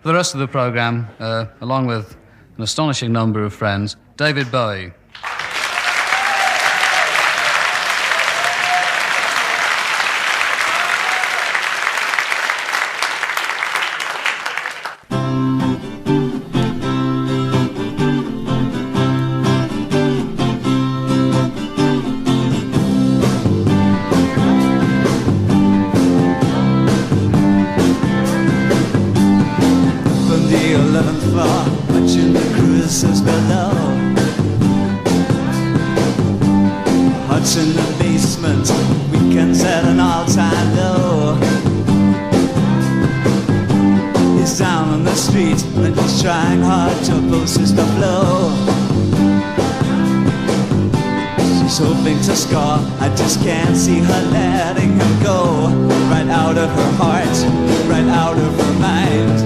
For the rest of the programme, along with an astonishing number of friends, David Bowie. In the basement, weekends at an all-time low. He's down on the street and he's trying hard to post his stuff low. She's hoping to score, I just can't see her letting him go. Right out of her heart, right out of her mind.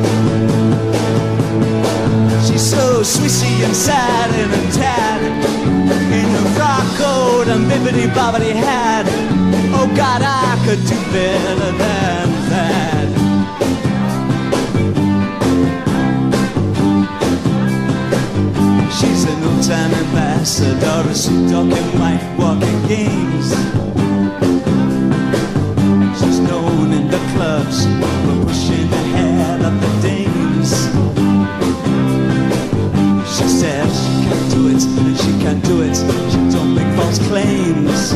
She's so swissy and sad and tan, in a frock coat and bibbidi-bobbidi hat. Oh God, I could do better than that. She's an old-time ambassador, a suit talking white walking games. She's known in the clubs for pushing ahead of the dames. She says she can do it, and she can do it. She don't make false claims.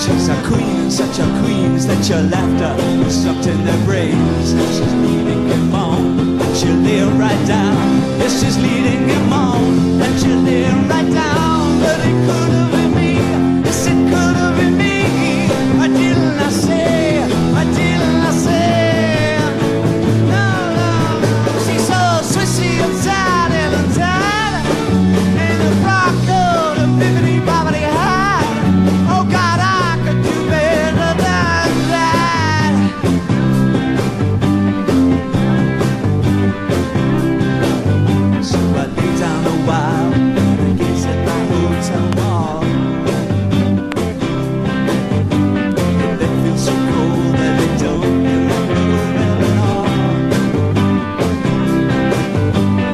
She's a queen, such a queen that your laughter is sucked in their brains. And she's leading him on, and she'll lay right down. Yes, she's leading him on, and she'll lay right down. But it could have been me, yes, it could have been me. Why didn't I say, why didn't I say? No, no, she's so swissy and sad and sad. In a frock coat, a bibbidi-bobbidi hat. Oh God, I could do better than that. So I lay down a while and gaze at my hotel wall. The bed feels so cold that it don't feel like moving at all.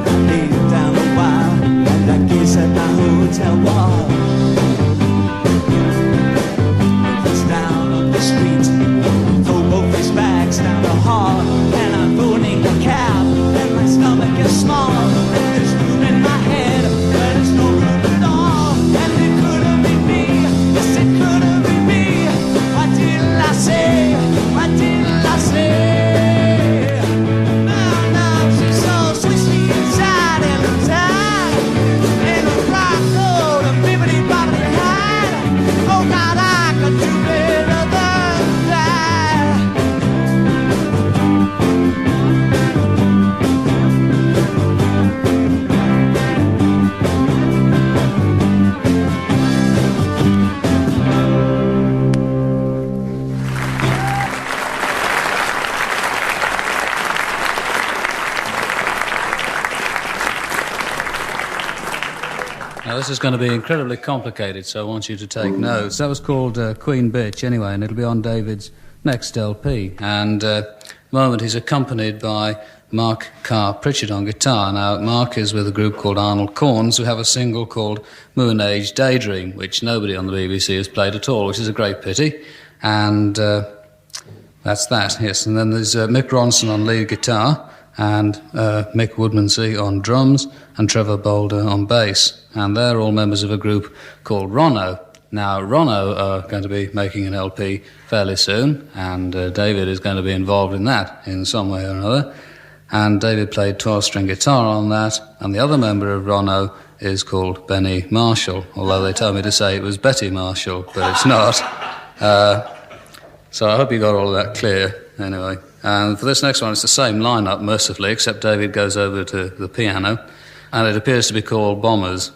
I lay down a while and I gaze at my hotel wall. It's down on the street, throw both his bags down the hall, and I'm phoning a cab, and my stomach is small, and there's room in my head, but there's no room at all. And it could have been me, yes it could have been me. Why didn't I say, why didn't I say? No, no, she's so swissy and sad and sad, in a frock coat, a bibbidi-bobbidi hat. Oh God, I could do better than that. Now, this is going to be incredibly complicated, so I want you to take notes. That was called Queen Bitch, anyway, and it'll be on David's next LP. And at the moment, he's accompanied by Mark Carr-Pritchard on guitar. Now, Mark is with a group called Arnold Corns, who have a single called Moon Age Daydream, which nobody on the BBC has played at all, which is a great pity. And that's that, yes. And then there's Mick Ronson on lead guitar, and Mick Woodmansey on drums, and Trevor Boulder on bass. And they're all members of a group called Rono. Now, Rono are going to be making an LP fairly soon, and David is going to be involved in that in some way or another. And David played 12-string guitar on that, and the other member of Rono is called Benny Marshall, although they told me to say it was Betty Marshall, but it's not. So I hope you got all of that clear, anyway. And for this next one, it's the same lineup, mercifully, except David goes over to the piano, and it appears to be called Bombers.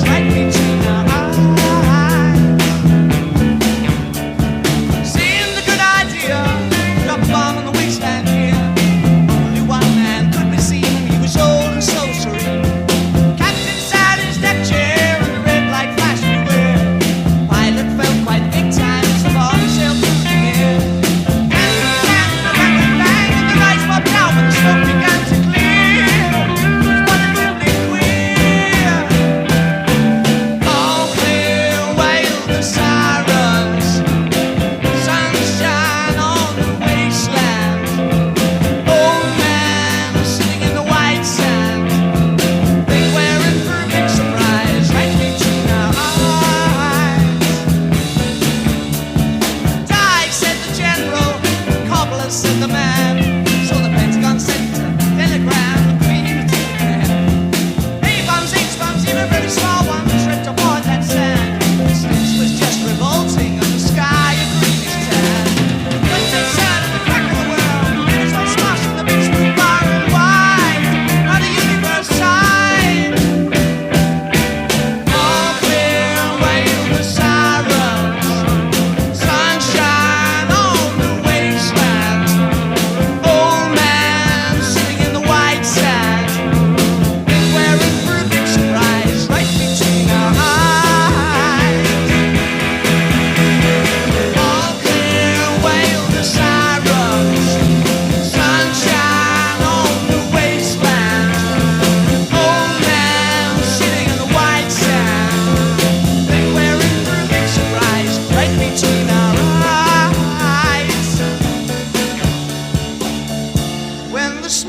Right between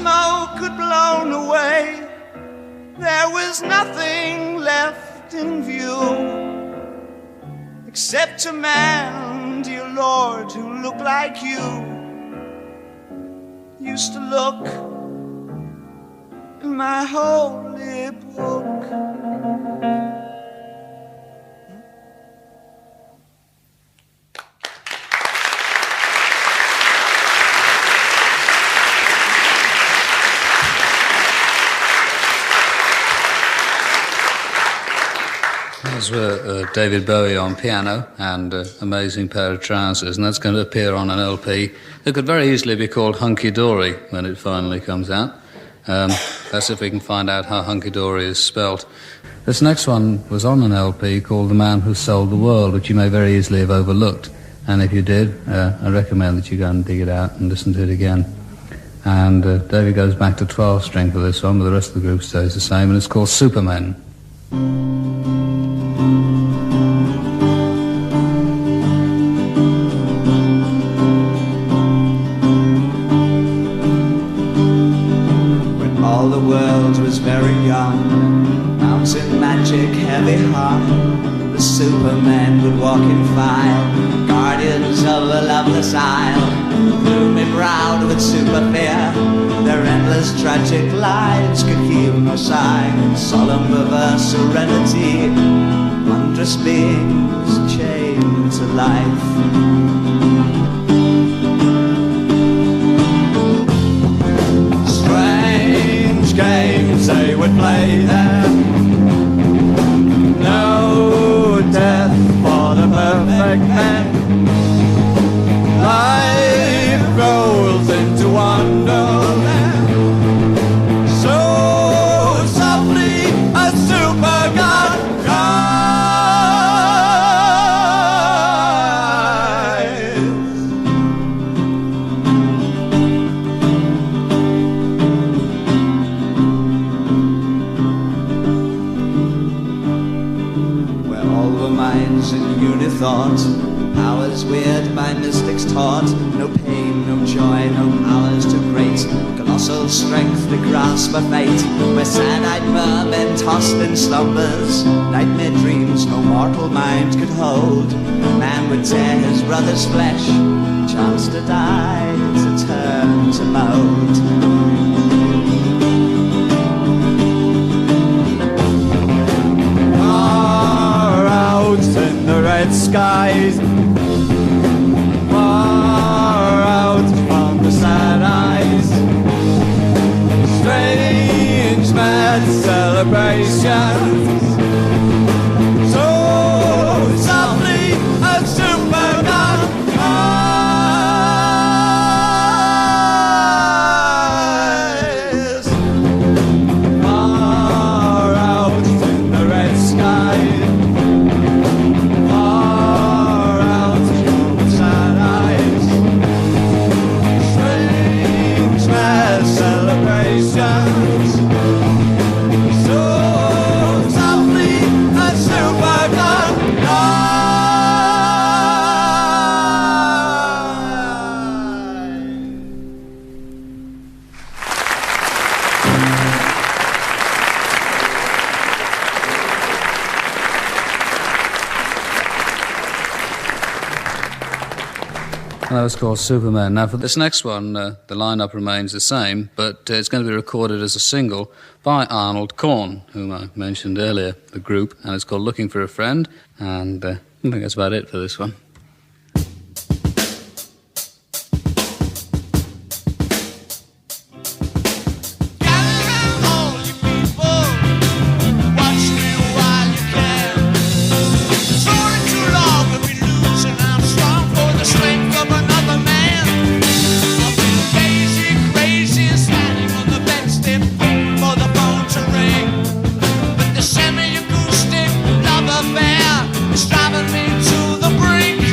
smoke had blown away, there was nothing left in view, except a man, dear Lord, who looked like you. Used to look in my holy book. Those were David Bowie on piano and Amazing Pair of Trousers, and that's going to appear on an LP that could very easily be called Hunky Dory when it finally comes out. That's if we can find out how Hunky Dory is spelt. This next one was on an LP called The Man Who Sold the World, which you may very easily have overlooked, and if you did, I recommend that you go and dig it out and listen to it again. And David goes back to 12-string for this one, but the rest of the group stays the same, and it's called Supermen. All the world was very young, mountain magic heavy hung. The supermen would walk in file, guardians of a loveless isle, gloomy browed with super fear. Their endless tragic lives could heal no sign, solemn perverse serenity, wondrous beings chained to life. Games they would play there, no death for the perfect man. Life rolls into wonderland, so softly a super god cries. Thought, powers weird by mystics taught, no pain, no joy, no powers too great, colossal strength to grasp a fate, where sad-eyed mermen tossed in slumbers, nightmare dreams no mortal mind could hold. Man would tear his brother's flesh, chance to die, to turn to mold. In the red skies, far out from the sad eyes, strange mad celebrations, so softly a super god cries. Far out in the red skies, That was called Superman. Now, for this next one, the lineup remains the same, but it's going to be recorded as a single by Arnold Korn, whom I mentioned earlier, the group, and it's called Looking for a Friend, and I think that's about it for this one. Semi-acoustic love affair is driving me to the brink.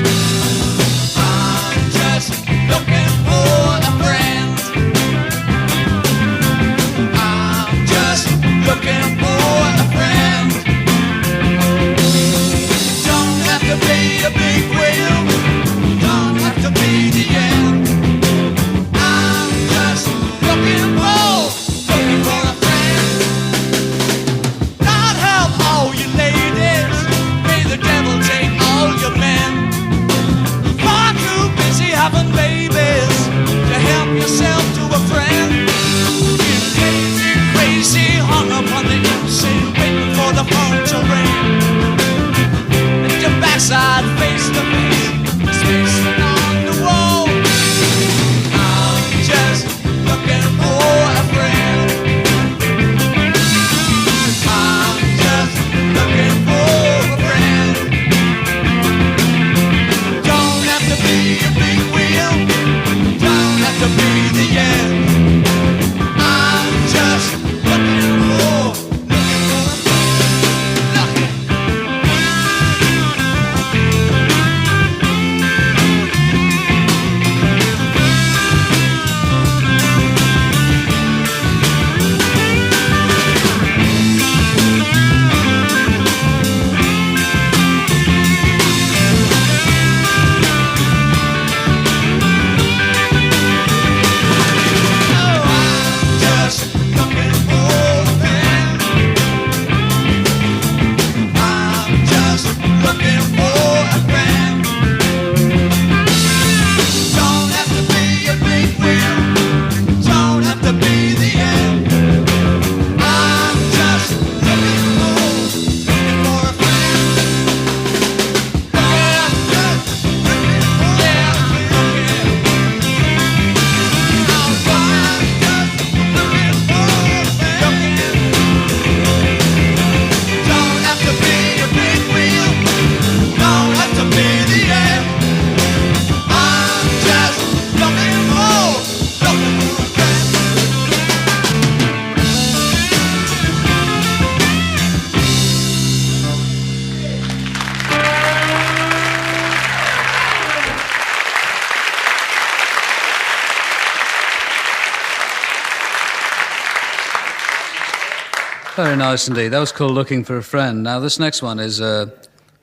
Very nice indeed. That was called Looking for a Friend. Now, this next one is a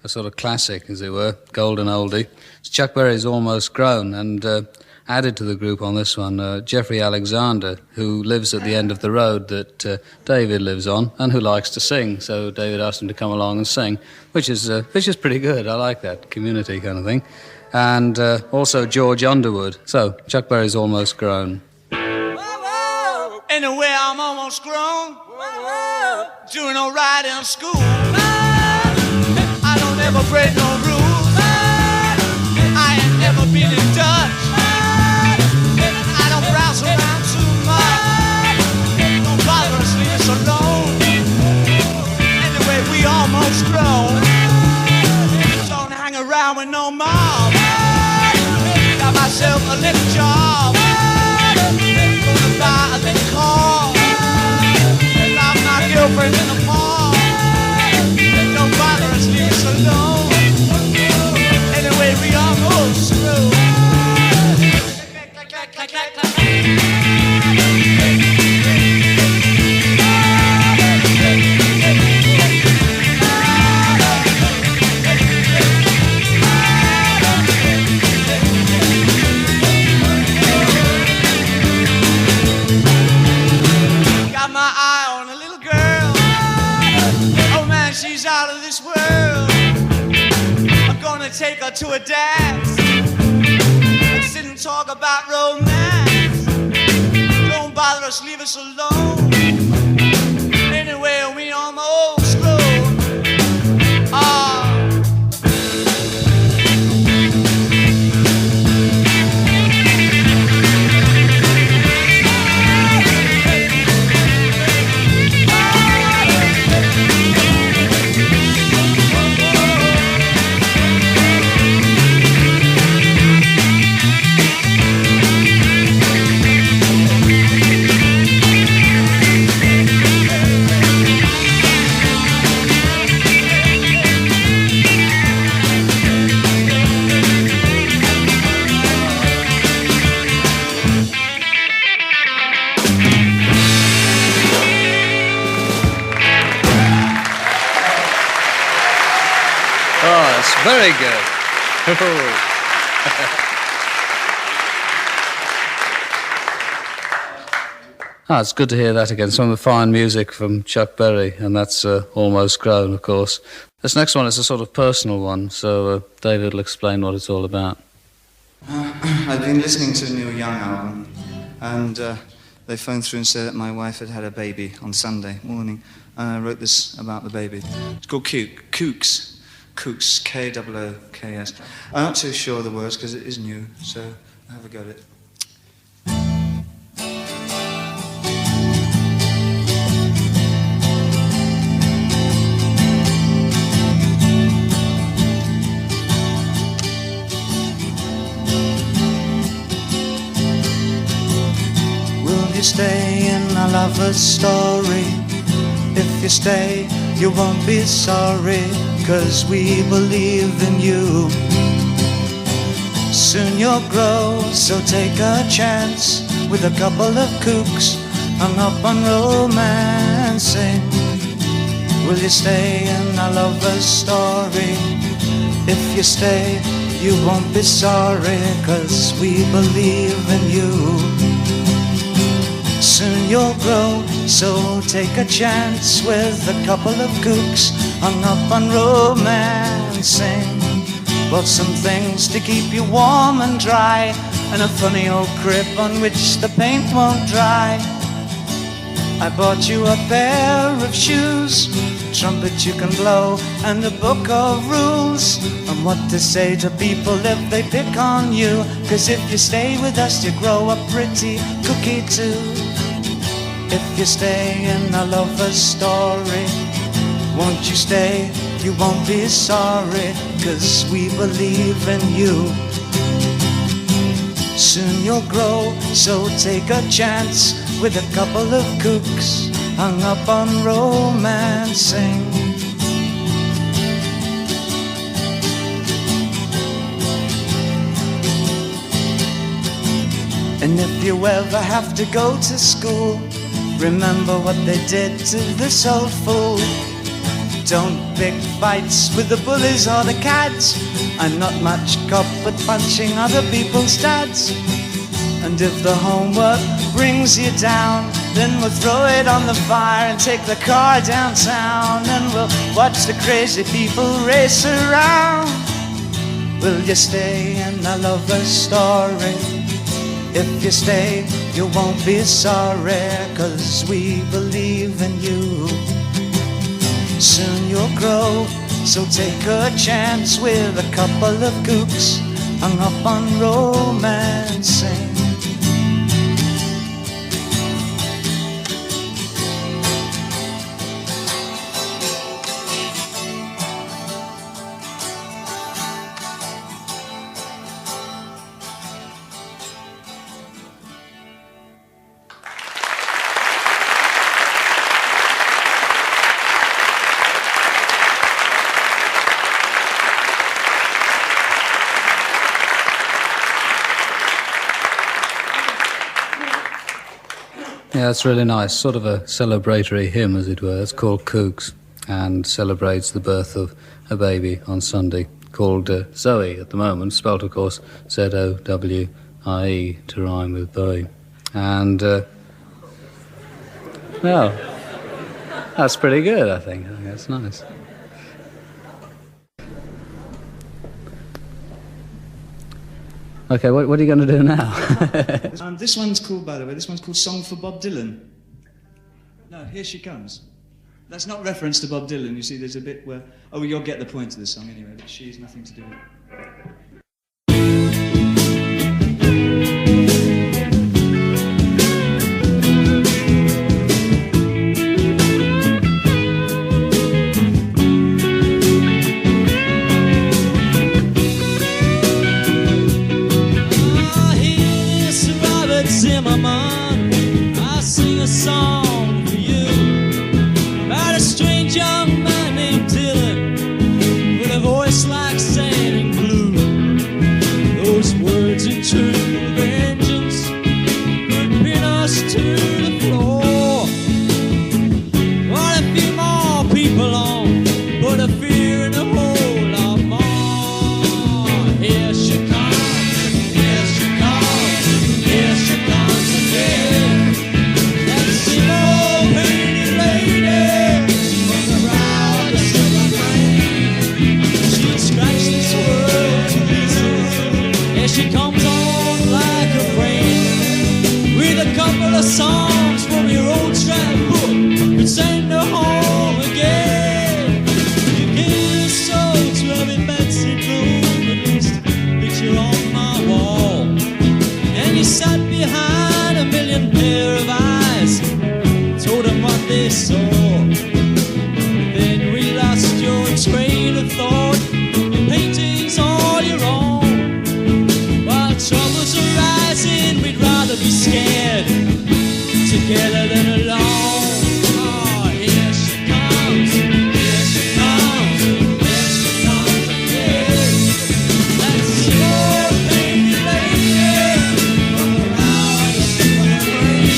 sort of classic, as it were, golden oldie. It's Chuck Berry's Almost Grown, and added to the group on this one, Jeffrey Alexander, who lives at the end of the road that David lives on, and who likes to sing. So David asked him to come along and sing, which is pretty good. I like that, community kind of thing. And also George Underwood. So, Chuck Berry's Almost Grown. Anyway, I'm almost grown. Doing all right in school. I don't ever break no rules. I ain't never been in Dutch. I don't browse around too much. Don't bother us, leave us alone. Anyway, we almost grown. Don't hang around with no mob. Got myself a little job. Gonna buy a little car. Love my girlfriend in the park. Don't bother us, leave us alone. Anyway, we almost through. Got my eye on a little girl. Oh man, she's out of this world. I'm gonna take her to a dance and sit and talk about romance. Don't bother us, leave us alone. Anyway, we almost grown. Ah. Very good. It's good to hear that again. Some of the fine music from Chuck Berry, and that's Almost Grown, of course. This next one is a sort of personal one, so David will explain what it's all about. I'd been listening to the Neil Young album, and they phoned through and said that my wife had had a baby on Sunday morning, and I wrote this about the baby. It's called Kooks. Kooks, K-O-O-K-S. I'm not too sure of the words because it is new, so have a go at it. Will you stay in a lover's story? If you stay, you won't be sorry. 'Cause we believe in you. Soon you'll grow, so take a chance with a couple of kooks hung up on romancing. Will you stay in a lover's story? If you stay, you won't be sorry, 'cause we believe in you. Soon you'll grow, so take a chance with a couple of kooks hung up on romancing. Bought some things to keep you warm and dry, and a funny old crib on which the paint won't dry. I bought you a pair of shoes, trumpet you can blow, and a book of rules on what to say to people if they pick on you. 'Cause if you stay with us, you grow up pretty cookie too. If you stay in a lover's story, won't you stay? You won't be sorry, 'cause we believe in you. Soon you'll grow, so take a chance with a couple of kooks hung up on romancing. And if you ever have to go to school, Remember what they did to the soul food. Don't pick fights with the bullies or the cads. I'm not much cop at punching other people's dads. And if the homework brings you down, then we'll throw it on the fire and take the car downtown. And we'll watch the crazy people race around. Will you stay in a lover's story? If you stay, you won't be sorry, 'cause we believe in you. Soon you'll grow, so take a chance with a couple of kooks hung up on romancing. Yeah, it's really nice. Sort of a celebratory hymn, as it were. It's called Kooks and celebrates the birth of a baby on Sunday called Zoe at the moment, spelt, of course, Z-O-W-I-E, to rhyme with Bowie. And, well, that's pretty good, I think. I think that's nice. Okay, what are you going to do now? This one's called, by the way, this one's called Song for Bob Dylan. No, Here She Comes. That's not reference to Bob Dylan. You see, there's a bit where... Oh, well, you'll get the point of the song anyway, but she's nothing to do with it. I sing a song for you about a strange young man named Dylan with a voice like sand and glue. Those words in turn with vengeance could pin us to the floor. What a few more people on, put a fear in a whole lot more. Here she comes, here she comes, here she comes again. That same old painted lady from the brow of the silver flame. She'll scratch this world to pieces as she comes on like a rain. With a couple of songs from your old scrap book and send her home again. You gave a soul to every Betsy Bloom, at least picture on my wall. And you sat behind a million pair of eyes, told them what they saw. Then we lost your train of thought, your painting's all your own. While troubles are rising, we'd rather be scared together than alone. Oh, here she comes, here she comes, here she comes again. That slow painted lady from around the silver frame.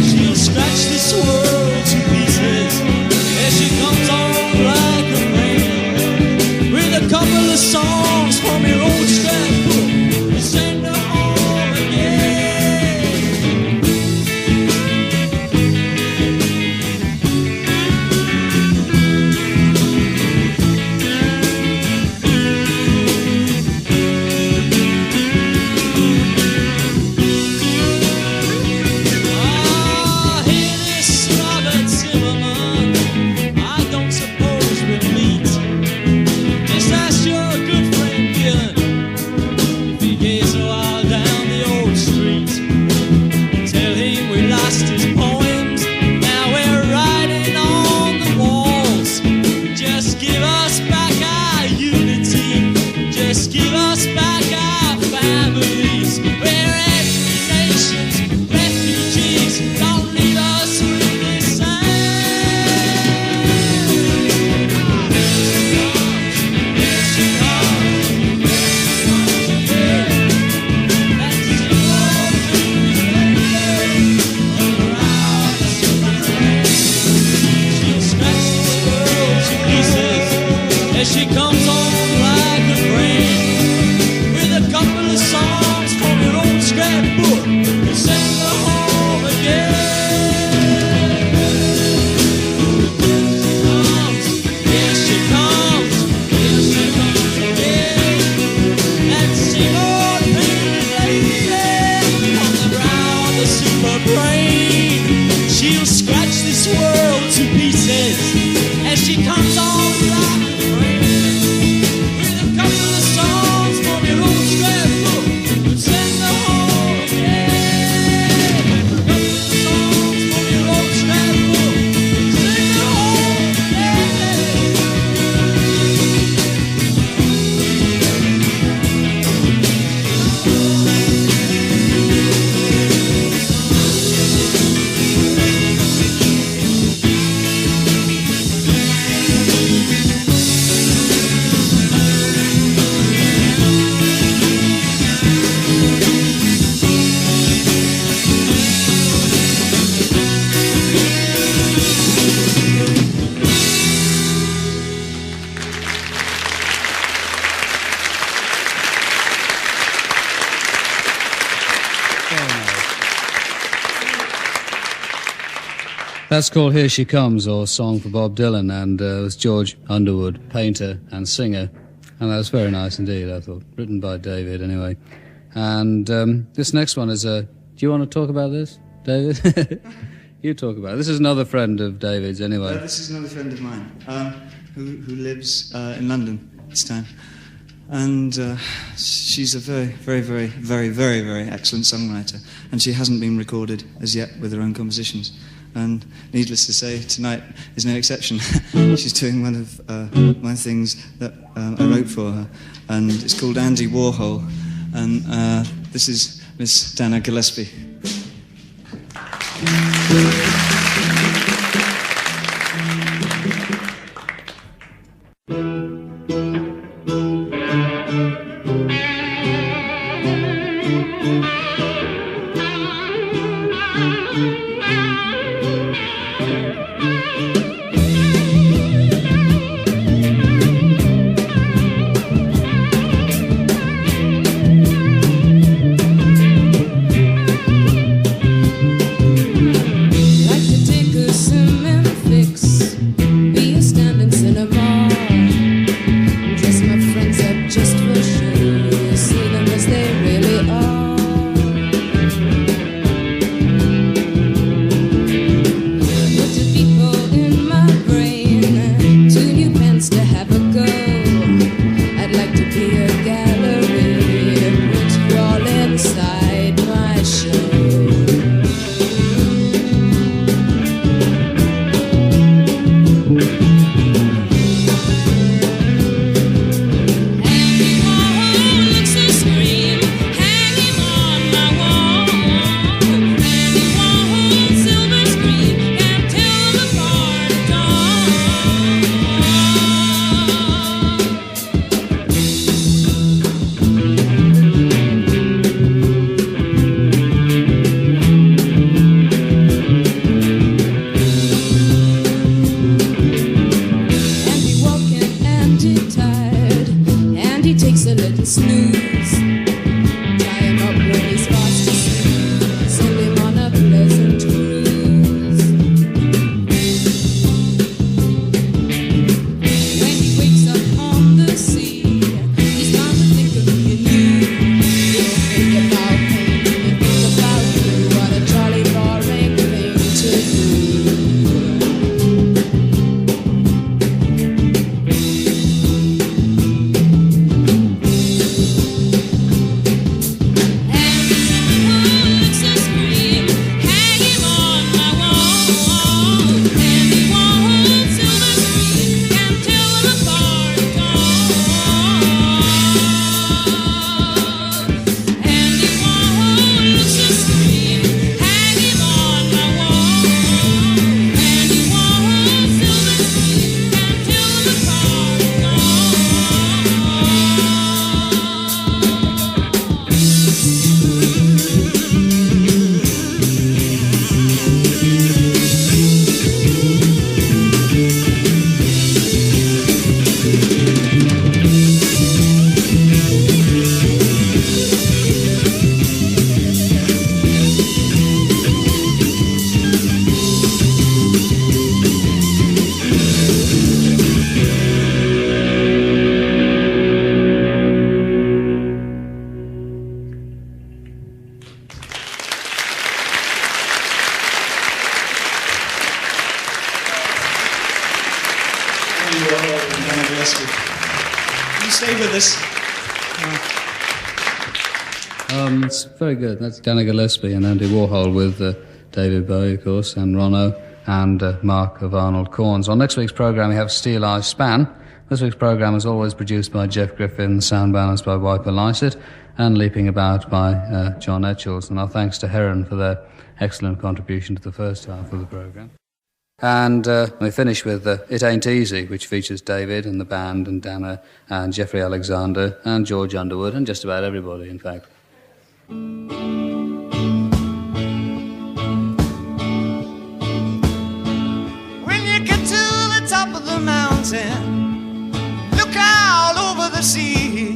She'll scratch this world to pieces as she comes on like a rain. With a couple of songs from your old scrap book, you send her home again. Ah, hear this That's called Here She Comes, or Song for Bob Dylan, and it was George Underwood, painter and singer. And that was very nice indeed, I thought. Written by David, anyway. And this next one is do you want to talk about this, David? You talk about it. This is another friend of David's, anyway. This is another friend of mine who lives in London this time. And she's a very, very, very, very, very, very excellent songwriter. And she hasn't been recorded as yet with her own compositions. And needless to say, tonight is no exception. She's doing one of my things that I wrote for her. And it's called Andy Warhol. And this is Miss Dana Gillespie. You stay with us. It's very good. That's Dana Gillespie and Andy Warhol with David Bowie, of course, and Ronno and Mark of Arnold Corns. On next week's programme, we have Steel Eye Span. This week's programme is always produced by Jeff Griffin, sound balanced by Wiper Lysett, and leaping about by John Etchells. And our thanks to Heron for their excellent contribution to the first half of the programme. And we finish with It Ain't Easy, which features David and the band and Dana and Jeffrey Alexander and George Underwood and just about everybody, in fact. When you get to the top of the mountain, look out over the sea.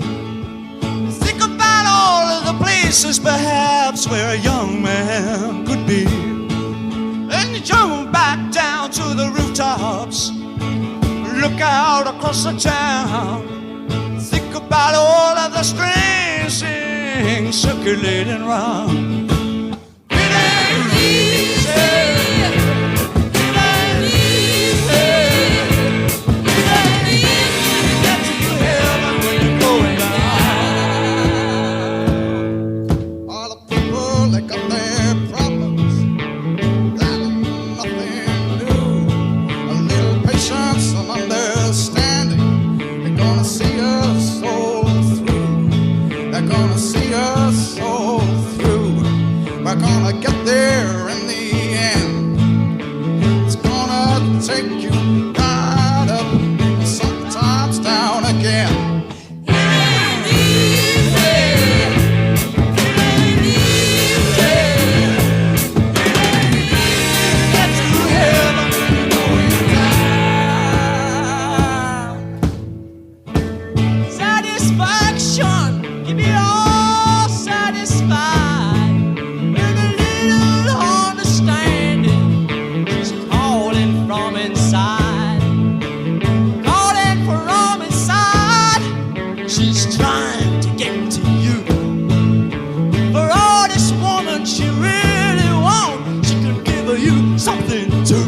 Think about all of the places perhaps where a young man could be. Then you jump back down to the rooftops, look out across the town, think about all of the strange things circulating round. It ain't easy. It ain't easy. It ain't easy to get to heaven when you're going down. All the people that got their problems, that ain't nothing new. A little patience and understanding, they're gonna see us all through. They're gonna see us all through. We're gonna get there in the end. It's gonna take you right up, sometimes down again. It ain't easy. It ain't easy. It ain't easy to get to heaven when you're going down. Satisfaction, give me all satisfied. With a little understanding, she's calling from inside. Calling from inside, she's trying to get to you. For all this woman she really wants, she can give you something too.